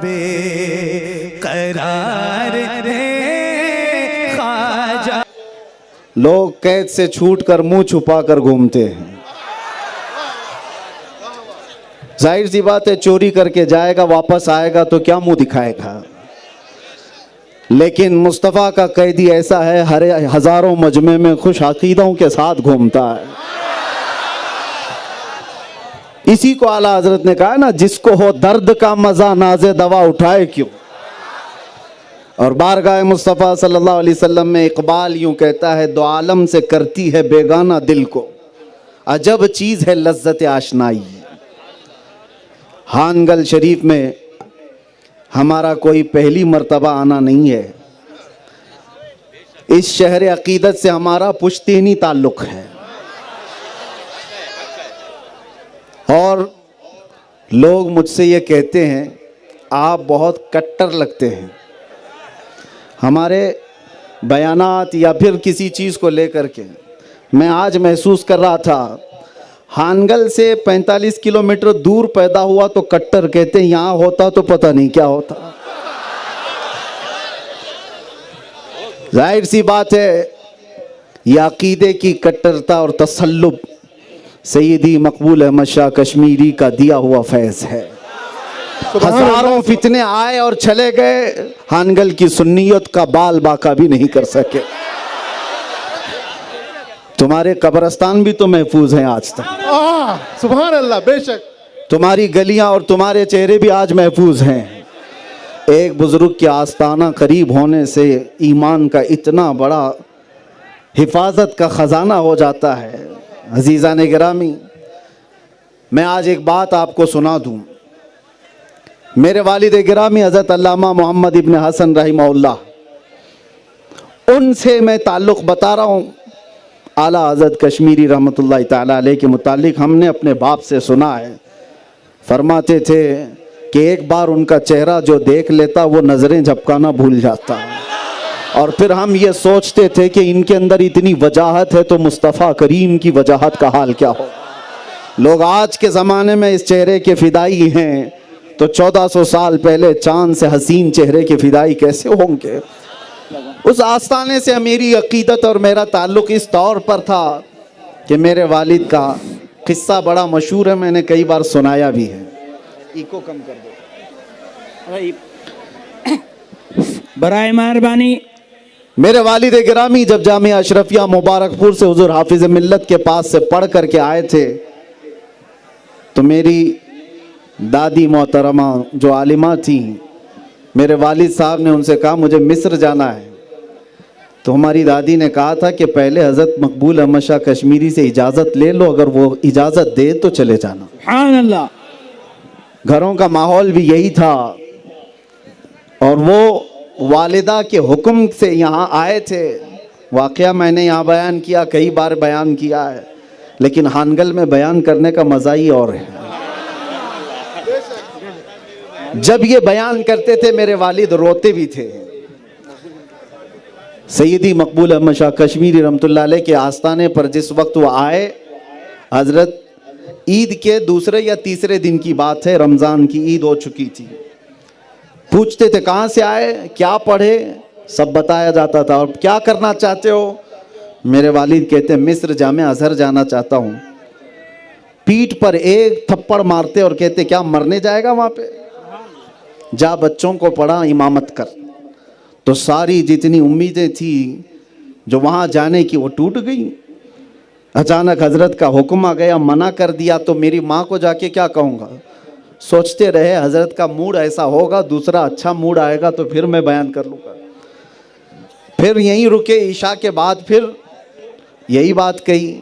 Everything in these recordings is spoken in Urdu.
بے قرار ہے خواجہ. لوگ قید سے چھوٹ کر منہ چھپا کر گھومتے ہیں. ظاہر سی بات ہے چوری کر کے جائے گا واپس آئے گا تو کیا منہ دکھائے گا. لیکن مصطفیٰ کا قیدی ایسا ہے ہر ہزاروں مجمع میں خوش عقیدوں کے ساتھ گھومتا ہے. اسی کو اعلیٰ حضرت نے کہا نا جس کو ہو درد کا مزہ ناز دوا اٹھائے کیوں. اور بارگاہ مصطفیٰ صلی اللہ علیہ وسلم میں اقبال یوں کہتا ہے دو عالم سے کرتی ہے بیگانہ دل کو عجب چیز ہے لذت آشنائی. ہانگل شریف میں ہمارا کوئی پہلی مرتبہ آنا نہیں ہے. اس شہر عقیدت سے ہمارا پشتینی تعلق ہے اور لوگ مجھ سے یہ کہتے ہیں آپ بہت کٹر لگتے ہیں. ہمارے بیانات یا پھر کسی چیز کو لے کر کے میں آج محسوس کر رہا تھا ہانگل سے 45 کلومیٹر دور پیدا ہوا تو کٹر کہتے ہیں, یہاں ہوتا تو پتہ نہیں کیا ہوتا. ظاہر سی بات ہے یہ عقیدے کی کٹرتا اور تسلب سیدی مقبول احمد شاہ کشمیری کا دیا ہوا فیض ہے. ہزاروں فتنے آئے اور چلے گئے, ہانگل کی سنیت کا بال باقا بھی نہیں کر سکے. تمہارے قبرستان بھی تو محفوظ ہیں آج تک. سبحان اللہ, بے شک. تمہاری گلیاں اور تمہارے چہرے بھی آج محفوظ ہیں. ایک بزرگ کے آستانہ قریب ہونے سے ایمان کا اتنا بڑا حفاظت کا خزانہ ہو جاتا ہے. عزیزان گرامی, میں آج ایک بات آپ کو سنا دوں. میرے والد گرامی حضرت علامہ محمد ابن حسن رحمہ اللہ, ان سے میں تعلق بتا رہا ہوں. اعلیٰ حضرت کشمیری رحمۃ اللہ تعالیٰ علیہ کے متعلق ہم نے اپنے باپ سے سنا ہے. فرماتے تھے کہ ایک بار ان کا چہرہ جو دیکھ لیتا وہ نظریں جھپکانا بھول جاتا, اور پھر ہم یہ سوچتے تھے کہ ان کے اندر اتنی وجاہت ہے تو مصطفیٰ کریم کی وجاہت کا حال کیا ہو. لوگ آج کے زمانے میں اس چہرے کے فدائی ہیں تو 1400 سال پہلے چاند سے حسین چہرے کے فدائی کیسے ہوں گے. اس آستانے سے میری عقیدت اور میرا تعلق اس طور پر تھا کہ میرے والد کا قصہ بڑا مشہور ہے, میں نے کئی بار سنایا بھی ہے. ایکو کم کر دو برائے مہربانی. میرے والد گرامی جب جامعہ اشرفیہ مبارک پور سے حضور حافظ ملت کے پاس سے پڑھ کر کے آئے تھے تو میری دادی محترمہ جو عالمہ تھیں, میرے والد صاحب نے ان سے کہا مجھے مصر جانا ہے. تو ہماری دادی نے کہا تھا کہ پہلے حضرت مقبول احمد شاہ کشمیری سے اجازت لے لو, اگر وہ اجازت دے تو چلے جانا. سبحان اللہ. گھروں کا ماحول بھی یہی تھا اور وہ والدہ کے حکم سے یہاں آئے تھے. واقعہ میں نے یہاں بیان کیا, کئی بار بیان کیا ہے, لیکن ہانگل میں بیان کرنے کا مزہ ہی اور ہے. جب یہ بیان کرتے تھے میرے والد روتے بھی تھے. سیدی مقبول احمد شاہ کشمیری رحمۃ اللہ علیہ کے آستانے پر جس وقت وہ آئے, حضرت عید کے دوسرے یا تیسرے دن کی بات ہے, رمضان کی عید ہو چکی تھی. پوچھتے تھے کہاں سے آئے, کیا پڑھے, سب بتایا جاتا تھا. اور کیا کرنا چاہتے ہو؟ میرے والد کہتے مصر جامعہ ازہر جانا چاہتا ہوں. پیٹھ پر ایک تھپڑ مارتے اور کہتے کیا مرنے جائے گا وہاں پہ, جا بچوں کو پڑھا امامت کر. تو ساری جتنی امیدیں تھیں جو وہاں جانے کی وہ ٹوٹ گئی. اچانک حضرت کا حکم آ گیا, منع کر دیا تو میری ماں کو جا کے کیا کہوں گا. سوچتے رہے حضرت کا موڈ ایسا ہوگا, دوسرا اچھا موڈ آئے گا تو پھر میں بیان کر لوں گا. پھر یہیں رکے, عشاء کے بعد پھر یہی بات کہی.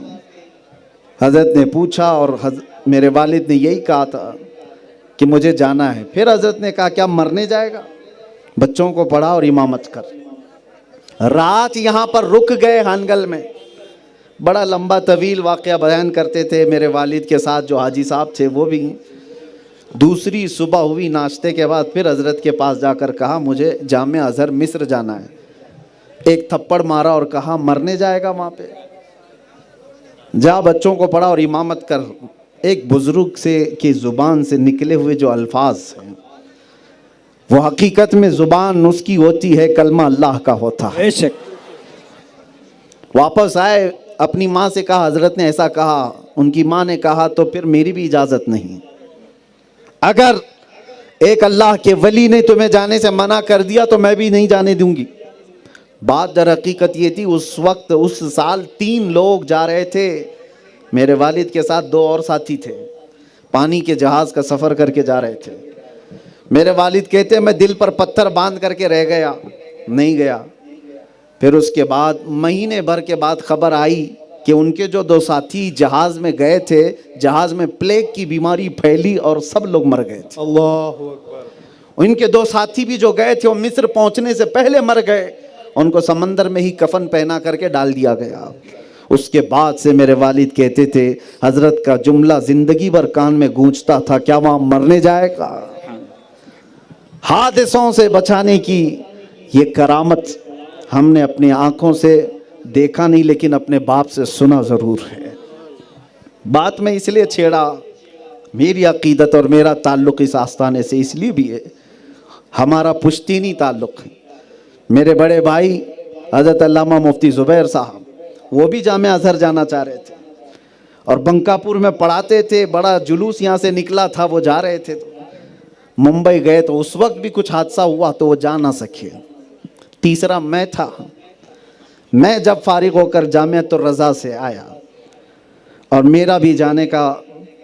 حضرت نے پوچھا اور میرے والد نے یہی کہا تھا کہ مجھے جانا ہے. پھر حضرت نے کہا کیا مرنے جائے گا, بچوں کو پڑھا اور امامت کر. رات یہاں پر رک گئے ہانگل میں. بڑا لمبا طویل واقعہ بیان کرتے تھے میرے والد کے ساتھ جو حاجی صاحب تھے وہ بھی. دوسری صبح ہوئی, ناشتے کے بعد پھر حضرت کے پاس جا کر کہا مجھے جامعہ ازہر مصر جانا ہے. ایک تھپڑ مارا اور کہا مرنے جائے گا وہاں پہ, جا بچوں کو پڑھا اور امامت کر. ایک بزرگ سے کی زبان سے نکلے ہوئے جو الفاظ ہیں وہ حقیقت میں زبان اس کی ہوتی ہے، کلمہ اللہ کا ہوتا ہے۔ بے شک۔ واپس آئے، اپنی ماں سے کہا حضرت نے ایسا کہا، ان کی ماں نے کہا تو پھر میری بھی اجازت نہیں، اگر ایک اللہ کے ولی نے تمہیں جانے سے منع کر دیا تو میں بھی نہیں جانے دوں گی۔ بات در حقیقت یہ تھی، اس وقت اس سال 3 لوگ جا رہے تھے، میرے والد کے ساتھ 2 اور ساتھی تھے، پانی کے جہاز کا سفر کر کے جا رہے تھے۔ میرے والد کہتے ہیں میں دل پر پتھر باندھ کر کے رہ گیا، نہیں گیا۔ پھر اس کے بعد مہینے بھر کے بعد خبر آئی کہ ان کے جو 2 ساتھی جہاز میں گئے تھے، جہاز میں پلیگ کی بیماری پھیلی اور سب لوگ مر گئے تھے۔ اللہ اکبر۔ ان کے 2 ساتھی بھی جو گئے تھے وہ مصر پہنچنے سے پہلے مر گئے، ان کو سمندر میں ہی کفن پہنا کر کے ڈال دیا گیا۔ اس کے بعد سے میرے والد کہتے تھے حضرت کا جملہ زندگی بھر کان میں گونجتا تھا، کیا وہاں مرنے جائے گا؟ حادثوں سے بچانے کی یہ کرامت ہم نے اپنی آنکھوں سے دیکھا نہیں، لیکن اپنے باپ سے سنا ضرور ہے۔ بات میں اس لیے چھیڑا، میری عقیدت اور میرا تعلق اس آستانے سے اس لیے بھی ہے، ہمارا پشتینی تعلق ہے۔ میرے بڑے بھائی حضرت علامہ مفتی زبیر صاحب، وہ بھی جامعہ ازہر جانا چاہ رہے تھے اور بنکاپور میں پڑھاتے تھے، بڑا جلوس یہاں سے نکلا تھا، وہ جا رہے تھے، ممبئی گئے تو اس وقت بھی کچھ حادثہ ہوا تو وہ جا نہ سکے۔ تیسرا میں تھا، میں جب فارغ ہو کر جامعۃ الرضا سے آیا اور میرا بھی جانے کا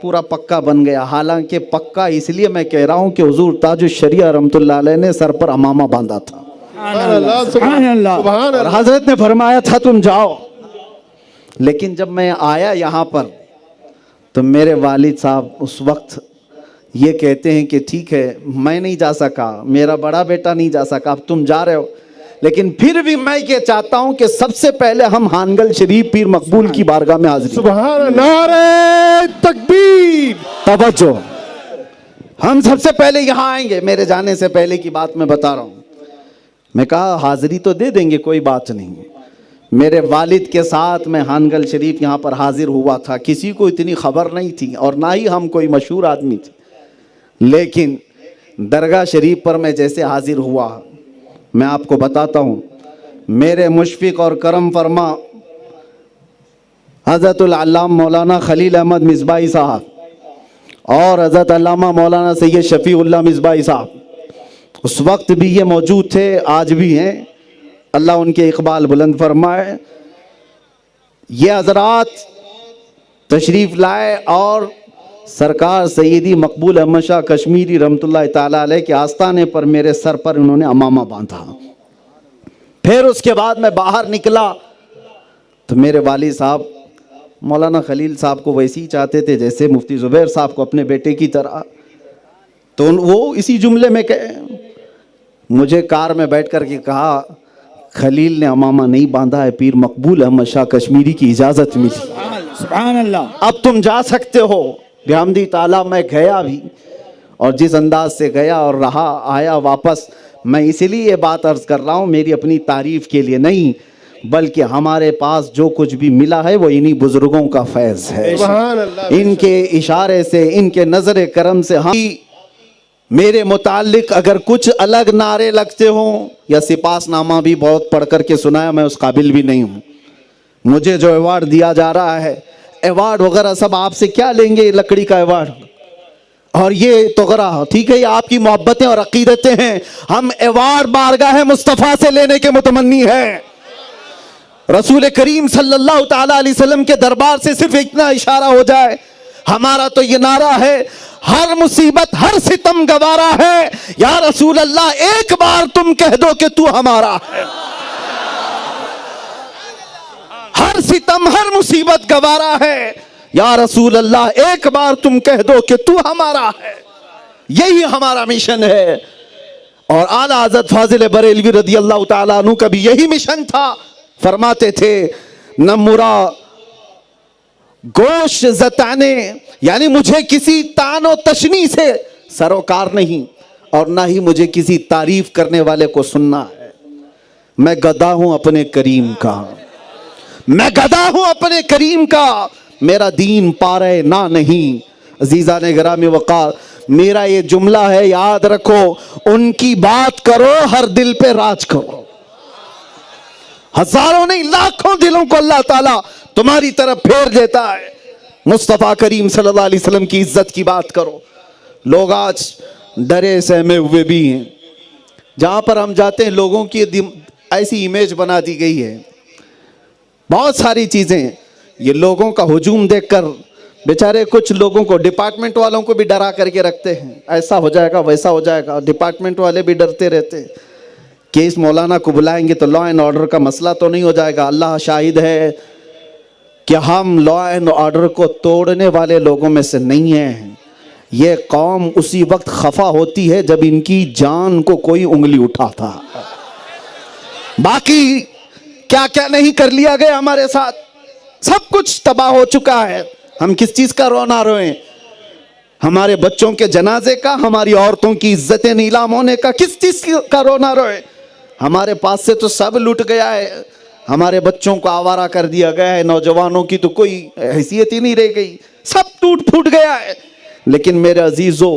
پورا پکا بن گیا، حالانکہ پکا اس لیے میں کہہ رہا ہوں کہ حضور تاج الشریعہ رحمۃ اللہ علیہ نے سر پر عمامہ باندھا تھا سبحان اللہ، سبحان اللہ۔ سبحان اور اللہ۔ حضرت نے فرمایا تھا تم جاؤ، لیکن جب میں آیا یہاں پر تو میرے والد صاحب اس وقت یہ کہتے ہیں کہ ٹھیک ہے میں نہیں جا سکا، میرا بڑا بیٹا نہیں جا سکا، اب تم جا رہے ہو، لیکن پھر بھی میں یہ چاہتا ہوں کہ سب سے پہلے ہم ہانگل شریف پیر مقبول کی بارگاہ میں حاضری۔ سبحان اللہ، نعرہ تکبیر۔ توجہ، ہم سب سے پہلے یہاں آئیں گے، میرے جانے سے پہلے کی بات میں بتا رہا ہوں۔ میں کہا حاضری تو دے دیں گے، کوئی بات نہیں۔ میرے والد کے ساتھ میں ہانگل شریف یہاں پر حاضر ہوا تھا، کسی کو اتنی خبر نہیں تھی اور نہ ہی ہم کوئی مشہور آدمی تھے، لیکن درگاہ شریف پر میں جیسے حاضر ہوا، میں آپ کو بتاتا ہوں، میرے مشفق اور کرم فرما حضرت العلامہ مولانا خلیل احمد مصباحی صاحب اور حضرت علامہ مولانا سید شفیع اللہ مصباحی صاحب اس وقت بھی یہ موجود تھے، آج بھی ہیں، اللہ ان کے اقبال بلند فرمائے۔ یہ حضرات تشریف لائے اور سرکار سیدی مقبول احمد شاہ کشمیری رحمۃ اللہ تعالیٰ علیہ کے آستانے پر میرے سر پر انہوں نے عمامہ باندھا۔ پھر اس کے بعد میں باہر نکلا تو میرے والد صاحب مولانا خلیل صاحب کو ویسے ہی چاہتے تھے جیسے مفتی زبیر صاحب کو اپنے بیٹے کی طرح، تو وہ اسی جملے میں مجھے کار میں بیٹھ کر کے کہا خلیل نے عمامہ نہیں باندھا ہے، پیر مقبول احمد شاہ کشمیری کی اجازت ملی، سبحان اللہ، اب تم جا سکتے ہو۔ بحمدی تعالیٰ میں گیا بھی، اور جس انداز سے گیا اور رہا آیا واپس، میں اسی لیے یہ بات عرض کر رہا ہوں، میری اپنی تعریف کے لیے نہیں، بلکہ ہمارے پاس جو کچھ بھی ملا ہے وہ انہی بزرگوں کا فیض ہے، سبحان اللہ۔ ان کے اشارے سے، ان کے نظر کرم سے۔ ہم میرے متعلق اگر کچھ الگ نعرے لگتے ہوں یا سپاس نامہ بھی بہت پڑھ کر کے سنایا، میں اس قابل بھی نہیں ہوں۔ مجھے جو ایوارڈ دیا جا رہا ہے، ایوارڈ وغیرہ سب آپ سے کیا لیں گے، لکڑی کا ایوارڈ اور یہ توغرا، ٹھیک ہے، یہ آپ کی محبتیں اور عقیدتیں ہیں، ہم ایوارڈ بارگاہ مصطفیٰ سے لینے کے متمنی ہیں۔ رسول کریم صلی اللہ تعالیٰ علیہ وسلم کے دربار سے صرف اتنا اشارہ ہو جائے، ہمارا تو یہ نعرہ ہے، ہر مصیبت ہر ستم گوارا ہے، یا رسول اللہ ایک بار تم کہہ دو کہ تو ہمارا ہے۔ ہر ستم ہر مصیبت گوارا ہے، یا رسول اللہ ایک بار تم کہہ دو کہ تو ہمارا ہے۔ یہی ہمارا مشن ہے، اور اعلیٰ حضرت فاضل بریلوی رضی اللہ تعالیٰ عنہ کا بھی یہی مشن تھا۔ فرماتے تھے نہ مرا گوش زتانے، یعنی مجھے کسی تان و تشنی سے سروکار نہیں، اور نہ ہی مجھے کسی تعریف کرنے والے کو سننا ہے۔ میں گدا ہوں اپنے کریم کا، میں گدا ہوں اپنے کریم کا، میرا دین پارے نہ نہیں۔ عزیزان گرامی وقار، میرا یہ جملہ ہے، یاد رکھو، ان کی بات کرو، ہر دل پہ راج کرو. ہزاروں نہیں لاکھوں دلوں کو اللہ تعالیٰ تمہاری طرف پھیر دیتا ہے. مصطفیٰ کریم صلی اللہ علیہ وسلم کی عزت کی بات کرو. لوگ آج ڈرے سہمے ہوئے بھی ہیں. جہاں پر ہم جاتے ہیں لوگوں کی ایسی امیج بنا دی گئی ہے، بہت ساری چیزیں. یہ لوگوں کا ہجوم دیکھ کر بیچارے کچھ لوگوں کو، ڈپارٹمنٹ والوں کو بھی ڈرا کر کے رکھتے ہیں، ایسا ہو جائے گا ویسا ہو جائے گا. ڈپارٹمنٹ والے بھی ڈرتے رہتے ہیں کہ اس مولانا کو بلائیں گے تو لا اینڈ آرڈر کا مسئلہ تو نہیں ہو جائے گا. اللہ شاہد ہے کہ ہم لا اینڈ آرڈر کو توڑنے والے لوگوں میں سے نہیں ہیں. یہ قوم اسی وقت خفا ہوتی ہے جب ان کی جان کو کوئی انگلی اٹھاتا. باقی کیا کیا نہیں کر لیا گیا ہمارے ساتھ، سب کچھ تباہ ہو چکا ہے. ہم کس چیز کا رونا روئیں؟ ہمارے بچوں کے جنازے کا، ہماری عورتوں کی عزتیں نیلام ہونے کا، کس چیز کا رونا روئیں؟ ہمارے پاس سے تو سب لٹ گیا ہے. ہمارے بچوں کو آوارہ کر دیا گیا ہے، نوجوانوں کی تو کوئی حیثیت ہی نہیں رہ گئی، سب ٹوٹ پھوٹ گیا ہے. لیکن میرے عزیزو،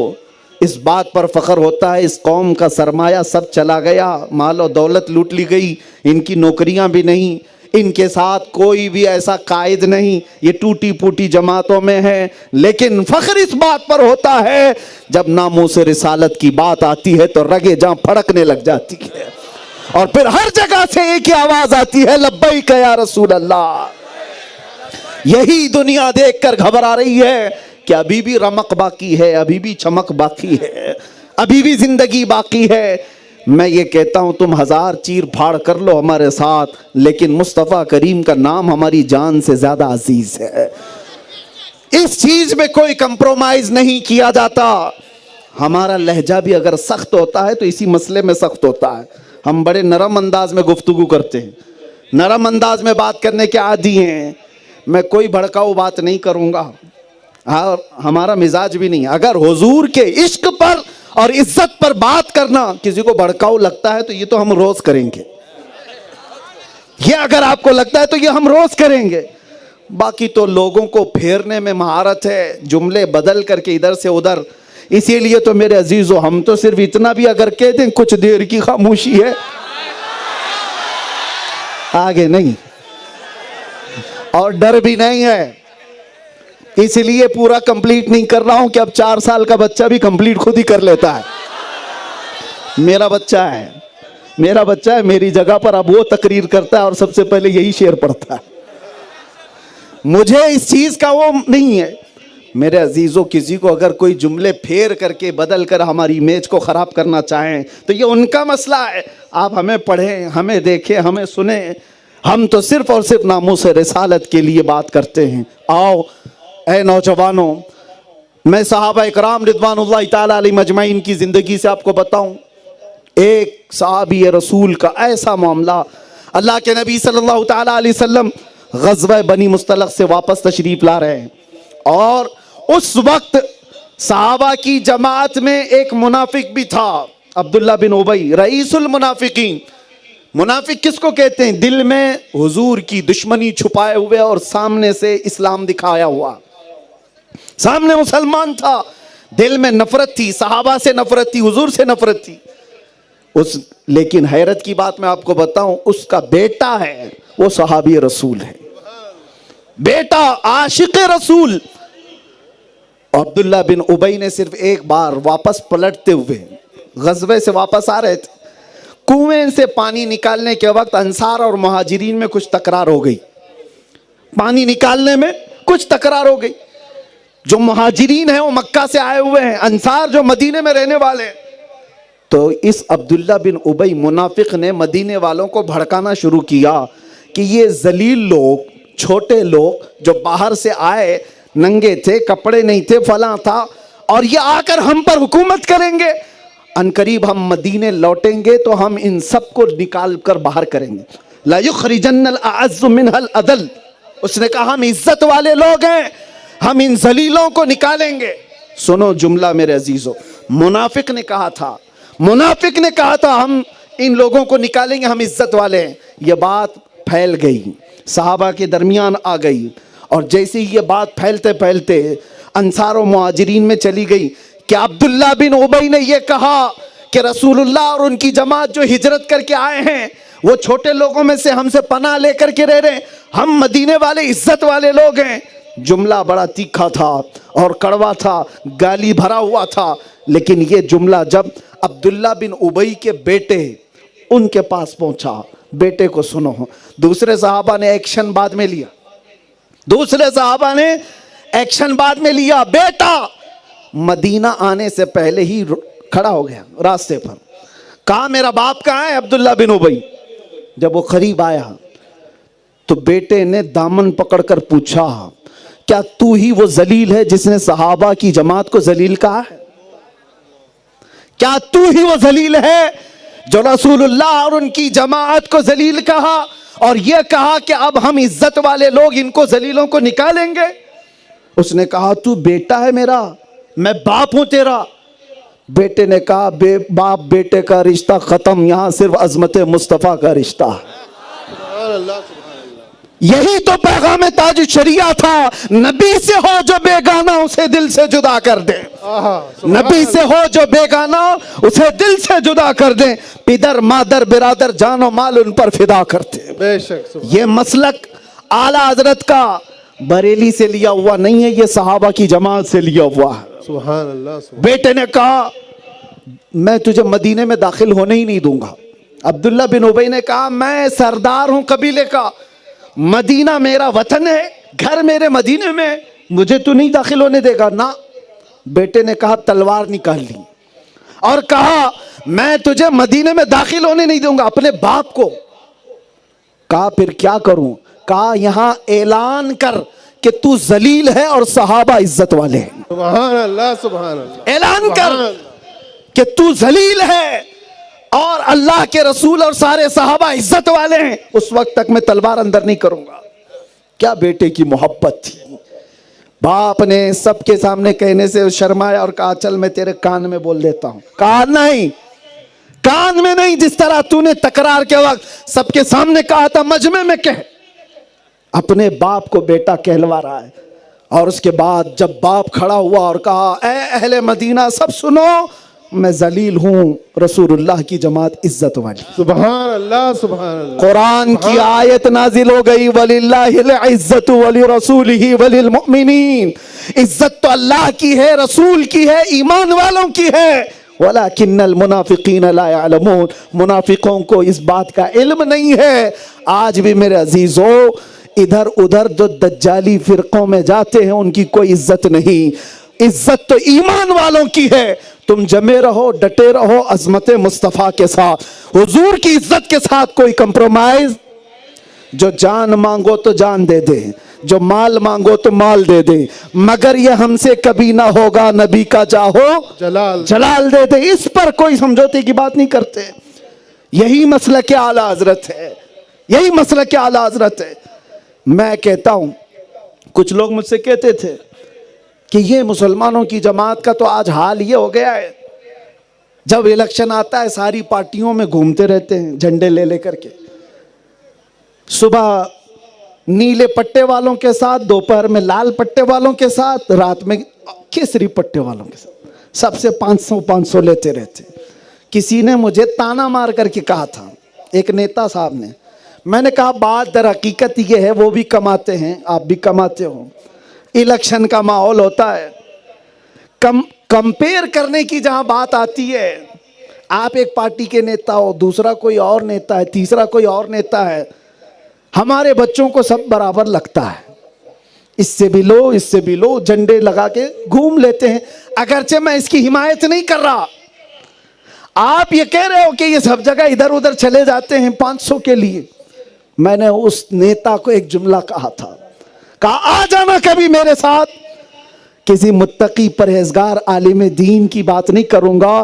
اس بات پر فخر ہوتا ہے، اس قوم کا سرمایہ سب چلا گیا، مال و دولت لوٹ لی گئی، ان کی نوکریاں بھی نہیں، ان کے ساتھ کوئی بھی ایسا قائد نہیں، یہ ٹوٹی پھوٹی جماعتوں میں ہے. لیکن فخر اس بات پر ہوتا ہے جب ناموس رسالت کی بات آتی ہے تو رگیں جہاں پھڑکنے لگ جاتی ہے، اور پھر ہر جگہ سے ایک ہی آواز آتی ہے، لبیک یا رسول اللہ. یہی دنیا دیکھ کر گھبرا رہی ہے کہ ابھی بھی رمق باقی ہے، ابھی بھی چمک باقی ہے، ابھی بھی زندگی باقی ہے. میں یہ کہتا ہوں تم ہزار چیر پھاڑ کر لو ہمارے ساتھ، لیکن مصطفیٰ کریم کا نام ہماری جان سے زیادہ عزیز ہے. اس چیز میں کوئی کمپرومائز نہیں کیا جاتا. ہمارا لہجہ بھی اگر سخت ہوتا ہے تو اسی مسئلے میں سخت ہوتا ہے. ہم بڑے نرم انداز میں گفتگو کرتے ہیں، نرم انداز میں بات کرنے کے عادی ہیں. میں کوئی بھڑکاؤ بات نہیں کروں گا، اور ہمارا مزاج بھی نہیں. اگر حضور کے عشق پر اور عزت پر بات کرنا کسی کو بھڑکاؤ لگتا ہے تو یہ تو ہم روز کریں گے. یہ اگر آپ کو لگتا ہے تو یہ ہم روز کریں گے. باقی تو لوگوں کو پھیرنے میں مہارت ہے، جملے بدل کر کے ادھر سے ادھر. اسی لیے تو میرے عزیزو، ہم تو صرف اتنا بھی اگر کہہ دیں کچھ دیر کی خاموشی ہے، آگے نہیں، اور ڈر بھی نہیں ہے. اس لیے پورا کمپلیٹ نہیں کر رہا ہوں کہ اب 4 سال کا بچہ بھی کمپلیٹ خود ہی کر لیتا ہے. میرا بچہ ہے، میرا بچہ ہے، میری جگہ پر اب وہ تقریر کرتا ہے اور سب سے پہلے یہی شعر پڑھتا ہے. مجھے اس چیز کا وہ نہیں ہے. میرے عزیزوں، کسی کو اگر کوئی جملے پھیر کر کے بدل کر ہماری امیج کو خراب کرنا چاہیں تو یہ ان کا مسئلہ ہے. آپ ہمیں پڑھیں، ہمیں دیکھیں، ہمیں سنیں. ہم تو صرف اور صرف ناموس رسالت کے لیے بات کرتے ہیں. آؤ اے نوجوانوں، میں صحابہ اکرام رضوان اللہ تعالیٰ علیہ مجمعین کی زندگی سے آپ کو بتاؤں. ایک صحابی رسول کا ایسا معاملہ، اللہ کے نبی صلی اللہ تعالیٰ علیہ وسلم غزوہ بنی مصطلق سے واپس تشریف لا رہے ہیں، اور اس وقت صحابہ کی جماعت میں ایک منافق بھی تھا، عبداللہ بن ابی، رئیس المنافقین. منافق کس کو کہتے ہیں؟ دل میں حضور کی دشمنی چھپائے ہوئے اور سامنے سے اسلام دکھایا ہوا. سامنے مسلمان تھا، دل میں نفرت تھی، صحابہ سے نفرت تھی، حضور سے نفرت تھی. لیکن حیرت کی بات میں آپ کو بتاؤں، اس کا بیٹا ہے، وہ صحابی رسول ہے، بیٹا عاشق رسول. عبداللہ بن ابی نے صرف ایک بار واپس پلٹتے ہوئے غزوے سے واپس آ رہے تھے، کنویں سے پانی نکالنے کے وقت انصار اور مہاجرین میں کچھ تکرار ہو گئی. پانی نکالنے میں کچھ تکرار ہو گئی. جو مہاجرین ہیں وہ مکہ سے آئے ہوئے ہیں، انصار جو مدینے میں رہنے والے ہیں. تو اس عبداللہ بن ابی منافق نے مدینے والوں کو بھڑکانا شروع کیا کہ یہ ذلیل لوگ، چھوٹے لوگ جو باہر سے آئے، ننگے تھے، کپڑے نہیں تھے، فلاں تھا، اور یہ آ کر ہم پر حکومت کریں گے. عنقریب ہم مدینے لوٹیں گے تو ہم ان سب کو نکال کر باہر کریں گے. لا یخرجن الاعز منها الاذل. اس نے کہا ہم عزت والے لوگ ہیں، ہم ان ذلیلوں کو نکالیں گے. سنو جملہ میرے عزیزو، منافق نے کہا تھا، منافق نے کہا تھا ہم ان لوگوں کو نکالیں گے، ہم عزت والے ہیں. یہ بات پھیل گئی، صحابہ کے درمیان آ گئی، اور جیسے ہی یہ بات پھیلتے پھیلتے انصار و مہاجرین میں چلی گئی، کہ عبداللہ بن ابی نے یہ کہا کہ رسول اللہ اور ان کی جماعت جو ہجرت کر کے آئے ہیں وہ چھوٹے لوگوں میں سے ہم سے پناہ لے کر کے رہ رہے ہیں, ہم مدینے والے عزت والے لوگ ہیں. جملہ بڑا تیکھا تھا اور کڑوا تھا, گالی بھرا ہوا تھا, لیکن یہ جملہ جب عبداللہ بن ابی کے بیٹے ان کے پاس پہنچا, بیٹے کو سنو. دوسرے صحابہ نے ایکشن بعد میں لیا, بیٹا مدینہ آنے سے پہلے ہی کھڑا ہو گیا راستے پر, کہا میرا باپ کہاں ہے؟ عبداللہ بن ابی. جب وہ قریب آیا تو بیٹے نے دامن پکڑ کر پوچھا, کیا تو ہی وہ ذلیل ہے جس نے صحابہ کی جماعت کو ذلیل کہا ہے؟ کیا تو ہی وہ ذلیل ہے جو رسول اللہ اور ان کی جماعت کو ذلیل کہا اور یہ کہا کہ اب ہم عزت والے لوگ ان کو ذلیلوں کو نکالیں گے؟ اس نے کہا تو بیٹا ہے میرا, میں باپ ہوں تیرا. بیٹے نے کہا باپ بیٹے کا رشتہ ختم, یہاں صرف عظمت مصطفیٰ کا رشتہ ہے. سبحان اللہ سبحان اللہ. یہی تو پیغام تاج شریعہ تھا, نبی سے ہو جو بیگانہ اسے دل سے جدا کر دے. نبی سے ہو جو بیگانہ اسے دل سے جدا کر دیں, پدر مادر برادر جان و مال ان پر فدا کرتے. بے شک. یہ مسلک اعلیٰ حضرت کا بریلی سے لیا ہوا نہیں ہے, یہ صحابہ کی جماعت سے لیا ہوا ہے. سبحان اللہ. بیٹے نے کہا میں تجھے مدینے میں داخل ہونے ہی نہیں دوں گا. عبداللہ بن ابی نے کہا میں سردار ہوں قبیلے کا, مدینہ میرا وطن ہے, گھر میرے مدینے میں, مجھے تو نہیں داخل ہونے دے گا نا. بیٹے نے کہا تلوار نکال لی اور کہا میں تجھے مدینے میں داخل ہونے نہیں دوں گا. اپنے باپ کو کہا پھر کیا کروں؟ کہا یہاں اعلان کر کہ تو ذلیل ہے اور صحابہ عزت والے ہیں. سبحان اللہ سبحان اللہ. اعلان کر کہ تو ذلیل ہے اور اللہ کے رسول اور سارے صحابہ عزت والے ہیں, اس وقت تک میں تلوار اندر نہیں کروں گا. کیا بیٹے کی محبت تھی. باپ نے سب کے سامنے کہنے سے شرمایا اور کہا چل میں تیرے کان میں بول دیتا ہوں. کہا نہیں, کان میں نہیں, جس طرح تو نے تکرار کے وقت سب کے سامنے کہا تھا مجمع میں کہہ. اپنے باپ کو بیٹا کہلوا رہا ہے. اور اس کے بعد جب باپ کھڑا ہوا اور کہا اے اہل مدینہ سب سنو, میں ذلیل ہوں, رسول اللہ کی جماعت عزت والی. سبحان اللہ سبحان اللہ. قرآن کی آیت نازل ہو گئی وَلِلَّهِ الْعِزَّةُ وَلِرَسُولِهِ وَلِلْمُؤْمِنِينَ. عزت تو اللہ کی ہے, رسول کی ہے, ایمان والوں کی ہے. وَلَكِنَّ الْمُنَافِقِينَ لَا يَعْلَمُونَ. منافقوں کو اس بات کا علم نہیں ہے. آج بھی میرے عزیزو ادھر ادھر جو دجالی فرقوں میں جاتے ہیں ان کی کوئی عزت نہیں, عزت تو ایمان والوں کی ہے. تم جمے رہو, ڈٹے رہو عظمت مصطفیٰ کے ساتھ, حضور کی عزت کے ساتھ کوئی کمپرومائز. جو جان مانگو تو جان دے دے, جو مال مانگو تو مال دے دے, مگر یہ ہم سے کبھی نہ ہوگا نبی کا چاہو جلال دے دے. اس پر کوئی سمجھوتے کی بات نہیں کرتے. یہی مسلک اعلیٰ حضرت ہے, یہی مسلک اعلیٰ حضرت ہے. میں کہتا ہوں, کچھ لوگ مجھ سے کہتے تھے کہ یہ مسلمانوں کی جماعت کا تو آج حال یہ ہو گیا ہے, جب الیکشن آتا ہے ساری پارٹیوں میں گھومتے رہتے ہیں جھنڈے لے لے کر کے. صبح نیلے پٹے والوں کے ساتھ, دوپہر میں لال پٹے والوں کے ساتھ, رات میں کیسری پٹے والوں کے ساتھ, سب سے 500 لیتے رہتے. کسی نے مجھے تانا مار کر کے کہا تھا, ایک نیتا صاحب نے. میں نے کہا بات در حقیقت یہ ہے, وہ بھی کماتے ہیں, آپ بھی کماتے ہو, الیکشن کا ماحول ہوتا ہے, کمپیر کرنے کی جہاں بات آتی ہے, آپ ایک پارٹی کے نیتا ہو, دوسرا کوئی اور نیتا ہے, تیسرا کوئی اور نیتا ہے, ہمارے بچوں کو سب برابر لگتا ہے, اس سے بھی لو اس سے بھی لو, جھنڈے لگا کے گھوم لیتے ہیں. اگرچہ میں اس کی حمایت نہیں کر رہا, آپ یہ کہہ رہے ہو کہ یہ سب جگہ ادھر ادھر چلے جاتے ہیں 500 کے لیے. میں نے اس نیتا کو ایک جملہ کہا تھا, کہا آ جانا کبھی میرے ساتھ, کسی متقی پرہیزگار عالم دین کی بات نہیں کروں گا,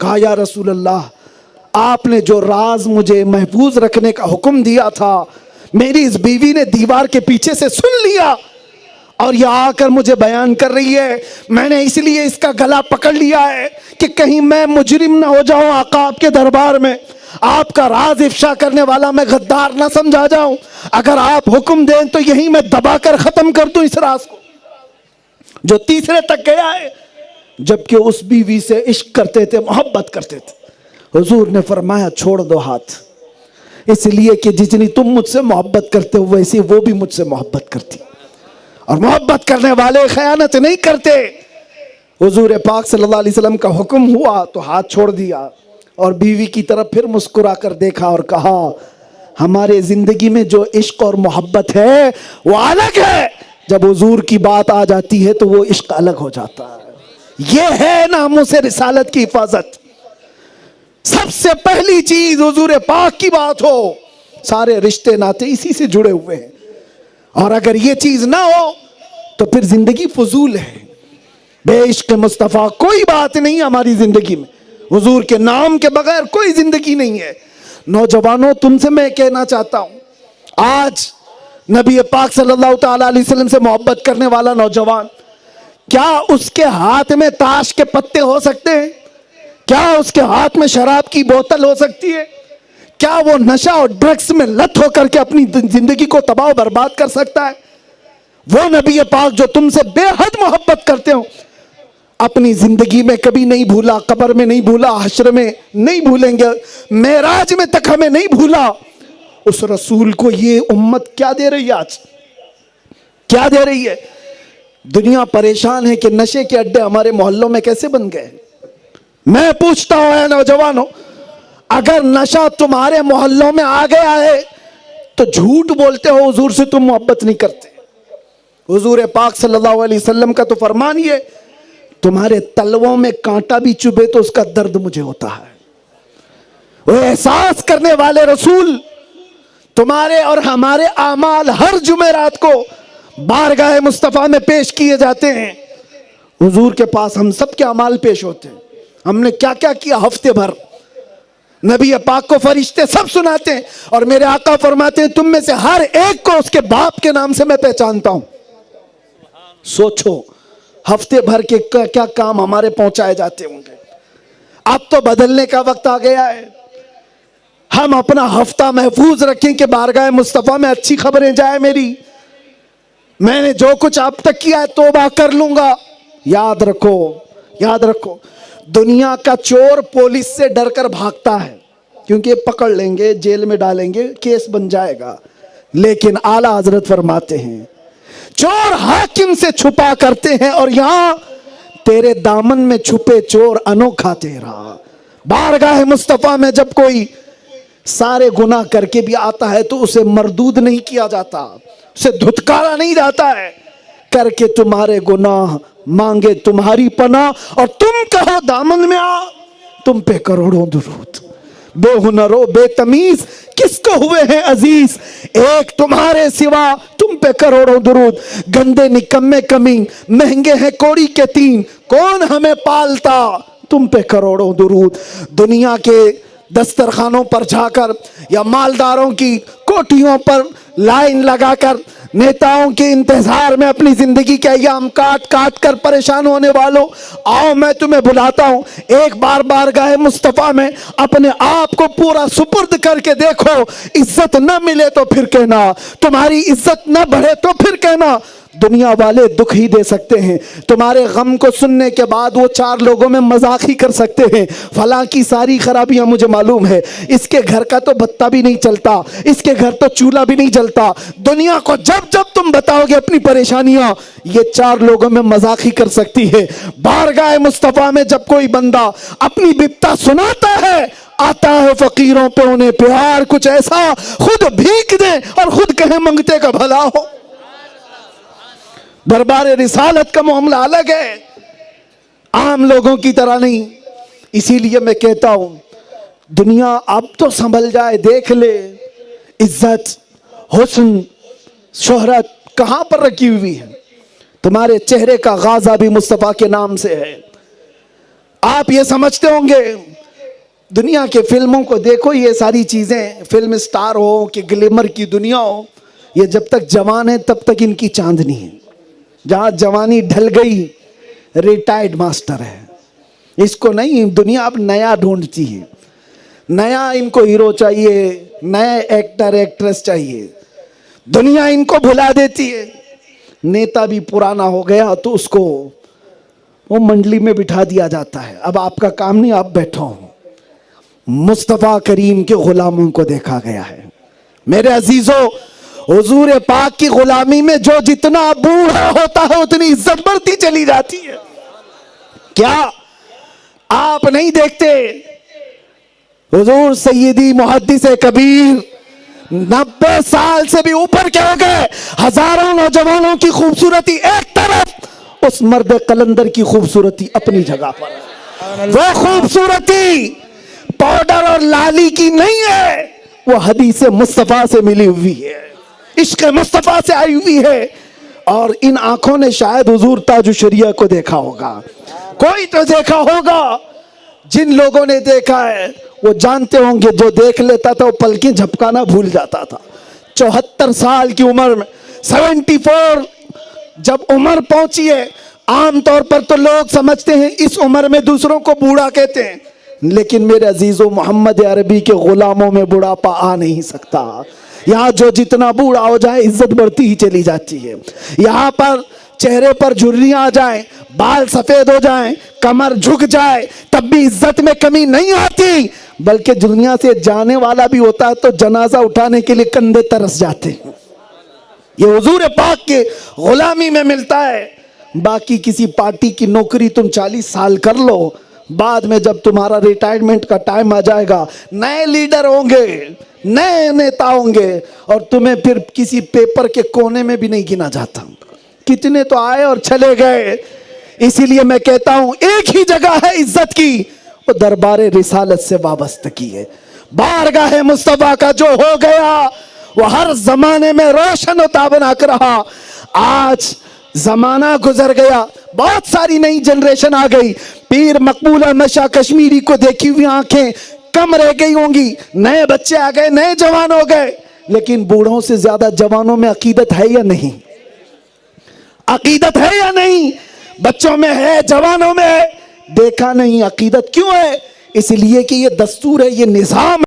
کہا یا رسول اللہ آپ نے جو راز مجھے محفوظ رکھنے کا حکم دیا تھا میری اس بیوی نے دیوار کے پیچھے سے سن لیا اور یہ آ کر مجھے بیان کر رہی ہے. میں نے اس لیے اس کا گلا پکڑ لیا ہے کہ کہیں میں مجرم نہ ہو جاؤں آقا آپ کے دربار میں, آپ کا راز افشا کرنے والا میں غدار نہ سمجھا جاؤں. اگر آپ حکم دیں تو یہیں میں دبا کر ختم کر دوں اس راز کو. جو تیسرے تک گیا ہے جبکہ اس بیوی سے عشق کرتے تھے, محبت کرتے تھے. حضور نے فرمایا چھوڑ دو ہاتھ, اس لیے کہ جتنی تم مجھ سے محبت کرتے ہو ویسی وہ بھی مجھ سے محبت کرتی, اور محبت کرنے والے خیانت نہیں کرتے. حضور پاک صلی اللہ علیہ وسلم کا حکم ہوا تو ہاتھ چھوڑ دیا اور بیوی کی طرف پھر مسکرا کر دیکھا اور کہا ہمارے زندگی میں جو عشق اور محبت ہے وہ الگ ہے, جب حضور کی بات آ جاتی ہے تو وہ عشق الگ ہو جاتا ہے. یہ ہے ناموس رسالت کی حفاظت. سب سے پہلی چیز حضور پاک کی بات ہو, سارے رشتے ناتے اسی سے جڑے ہوئے ہیں, اور اگر یہ چیز نہ ہو تو پھر زندگی فضول ہے. بے عشق مصطفیٰ کوئی بات نہیں ہماری زندگی میں, حضور کے نام کے بغیر کوئی زندگی نہیں ہے. نوجوانوں تم سے میں کہنا چاہتا ہوں, آج نبی پاک صلی اللہ تعالی علیہ وسلم سے محبت کرنے والا نوجوان, کیا اس کے ہاتھ میں تاش کے پتے ہو سکتے ہیں؟ کیا اس کے ہاتھ میں شراب کی بوتل ہو سکتی ہے؟ کیا وہ نشہ اور ڈرگس میں لت ہو کر کے اپنی زندگی کو تباہ و برباد کر سکتا ہے؟ وہ نبی پاک جو تم سے بے حد محبت کرتے ہو اپنی زندگی میں کبھی نہیں بھولا, قبر میں نہیں بھولا, حشر میں نہیں بھولیں گے, معراج میں تک ہمیں نہیں بھولا. اس رسول کو یہ امت کیا دے رہی ہے, آج کیا دے رہی ہے؟ دنیا پریشان ہے کہ نشے کے اڈے ہمارے محلوں میں کیسے بن گئے. میں پوچھتا ہوں اے نوجوانوں, اگر نشہ تمہارے محلوں میں آ گیا ہے تو جھوٹ بولتے ہو حضور سے تم محبت نہیں کرتے. حضور پاک صلی اللہ علیہ وسلم کا تو فرمان یہ, تمہارے تلووں میں کانٹا بھی چبھے تو اس کا درد مجھے ہوتا ہے. وہ احساس کرنے والے رسول تمہارے اور ہمارے اعمال ہر جمعرات کو بارگاہ مصطفیٰ میں پیش کیے جاتے ہیں. حضور کے پاس ہم سب کے اعمال پیش ہوتے ہیں. ہم نے کیا کیا کیا ہفتے بھر, نبی پاک کو فرشتے سب سناتے ہیں, اور میرے آقا فرماتے ہیں تم میں سے ہر ایک کو اس کے باپ کے نام سے میں پہچانتا ہوں. سوچو ہفتے بھر کے کیا کام ہمارے پہنچائے جاتے ہوں گے. اب تو بدلنے کا وقت آ گیا ہے. ہم اپنا ہفتہ محفوظ رکھیں کہ بارگاہ مصطفیٰ میں اچھی خبریں جائیں میری. میں نے جو کچھ اب تک کیا ہے توبہ کر لوں گا. یاد رکھو, یاد رکھو, دنیا کا چور پولیس سے ڈر کر بھاگتا ہے کیونکہ پکڑ لیں گے, جیل میں ڈالیں گے, کیس بن جائے گا. لیکن اعلیٰ حضرت فرماتے ہیں چور حاکم سے چھپا کرتے ہیں, اور یہاں تیرے دامن میں چھپے چور انوکھا تیرا. بارگاہ مصطفیٰ میں جب کوئی سارے گناہ کر کے بھی آتا ہے تو اسے مردود نہیں کیا جاتا, اسے دھتکارا نہیں جاتا ہے. کر کے تمہارے گناہ مانگے تمہاری پناہ, اور تم کہو دامن میں آ, تم پہ کروڑوں درود. بے ہنرو بے تمیز کس کو ہوئے ہیں عزیز, ایک تمہارے سوا تم پہ کروڑوں درود. گندے نکمے کمی مہنگے ہیں کوڑی کے تین, کون ہمیں پالتا, تم پہ کروڑوں درود. دنیا کے دسترخوانوں پر جا کر یا مالداروں کی کوٹھیوں پر لائن لگا کر نیتاؤں کے انتظار میں اپنی زندگی کے ایام کاٹ کاٹ کر پریشان ہونے والوں, آؤ میں تمہیں بلاتا ہوں ایک بار بارگاہ مصطفیٰ میں اپنے آپ کو پورا سپرد کر کے دیکھو. عزت نہ ملے تو پھر کہنا, تمہاری عزت نہ بڑھے تو پھر کہنا. دنیا والے دکھ ہی دے سکتے ہیں, تمہارے غم کو سننے کے بعد وہ چار لوگوں میں مذاق ہی کر سکتے ہیں. فلاں کی ساری خرابیاں مجھے معلوم ہے, اس کے گھر کا تو بتا بھی نہیں چلتا, اس کے گھر تو چولہا بھی نہیں جلتا. دنیا کو جب جب تم بتاؤ گے اپنی پریشانیاں, یہ چار لوگوں میں مذاق ہی کر سکتی ہے. بارگاہ مصطفیٰ میں جب کوئی بندہ اپنی بپتا سناتا ہے, آتا ہے فقیروں پہ انہیں پیار کچھ ایسا, خود بھیک دے اور خود کہیں منگتے کا بھلا ہو. دربار رسالت کا معاملہ الگ ہے, عام لوگوں کی طرح نہیں. اسی لیے میں کہتا ہوں دنیا اب تو سنبھل جائے, دیکھ لے عزت حسن شہرت کہاں پر رکھی ہوئی ہے. تمہارے چہرے کا غازہ بھی مصطفیٰ کے نام سے ہے. آپ یہ سمجھتے ہوں گے دنیا کے فلموں کو دیکھو, یہ ساری چیزیں فلم سٹار ہو کہ گلیمر کی دنیا ہو, یہ جب تک جوان ہے تب تک ان کی چاندنی ہے. جہاں جوانی ڈھل گئی ریٹائرڈ ماسٹر ہے. اس کو نہیں, دنیا اب نیا ڈھونڈتی ہے, نیا ان کو ہیرو چاہیے, نئے ایکٹر ایکٹریس چاہیے. دنیا ان کو بھلا دیتی ہے. نیتا بھی پرانا ہو گیا تو اس کو وہ منڈلی میں بٹھا دیا جاتا ہے. اب آپ کا کام نہیں, آپ بیٹھو. مصطفیٰ کریم کے غلاموں کو دیکھا گیا ہے. میرے عزیزو, حضور پاک کی غلامی میں جو جتنا بوڑھا ہوتا ہے اتنی عزت بڑھتی چلی جاتی ہے. کیا آپ نہیں دیکھتے حضور سیدی محدث کبیر 90 سال سے بھی اوپر کے ہو گئے, ہزاروں نوجوانوں کی خوبصورتی ایک طرف, اس مرد قلندر کی خوبصورتی اپنی جگہ پر. وہ خوبصورتی پاؤڈر اور لالی کی نہیں ہے, وہ حدیث مصطفیٰ سے ملی ہوئی ہے, عشق مصطفیٰ سے آئی ہوئی ہے. اور ان آنکھوں نے شاید حضور تاج الشریعہ کو دیکھا ہوگا, کوئی تو دیکھا ہوگا. جن لوگوں نے دیکھا ہے وہ جانتے ہوں گے, جو دیکھ لیتا تھا وہ پلکیں جھپکانا بھول جاتا تھا. 74 سال کی عمر میں 74 جب عمر پہنچی ہے, عام طور پر تو لوگ سمجھتے ہیں اس عمر میں دوسروں کو بوڑھا کہتے ہیں, لیکن میرے عزیزو محمد عربی کے غلاموں میں بڑھاپا آ نہیں سکتا. یہاں جو جتنا بوڑھا ہو جائے عزت بڑھتی ہی چلی جاتی ہے. یہاں پر چہرے پر جھریاں آ جائیں, بال سفید ہو جائیں, کمر جھک جائے, تب بھی عزت میں کمی نہیں آتی. بلکہ دنیا سے جانے والا بھی ہوتا ہے تو جنازہ اٹھانے کے لیے کندھے ترس جاتے ہیں. یہ حضور پاک کے غلامی میں ملتا ہے. باقی کسی پارٹی کی نوکری تم 40 سال کر لو, بعد میں جب تمہارا ریٹائرمنٹ کا ٹائم آ جائے گا, نئے لیڈر ہوں گے, نئے نیتا ہوں گے, اور تمہیں پھر کسی پیپر کے کونے میں بھی نہیں گنا جاتا. کتنے تو آئے اور چلے گئے. اسی لیے میں کہتا ہوں ایک ہی جگہ ہے عزت کی, وہ دربار رسالت سے وابستگی ہے. بارگاہ مصطفیٰ کا جو ہو گیا وہ ہر زمانے میں روشن و تابناک رہا. آج زمانہ گزر گیا, بہت ساری نئی جنریشن آ گئی. پیر مقبول احمد شاہ کشمیری کو دیکھی ہوئی آنکھیں کم رہ گئی ہوں گی, نئے بچے آ گئے, نئے جوان ہو گئے. لیکن بوڑھوں سے زیادہ جوانوں میں عقیدت ہے یا نہیں؟ عقیدت ہے یا نہیں؟ بچوں میں ہے, جوانوں میں ہے. دیکھا نہیں. عقیدت کیوں ہے؟ اس لیے کہ یہ دستور ہے, یہ نظام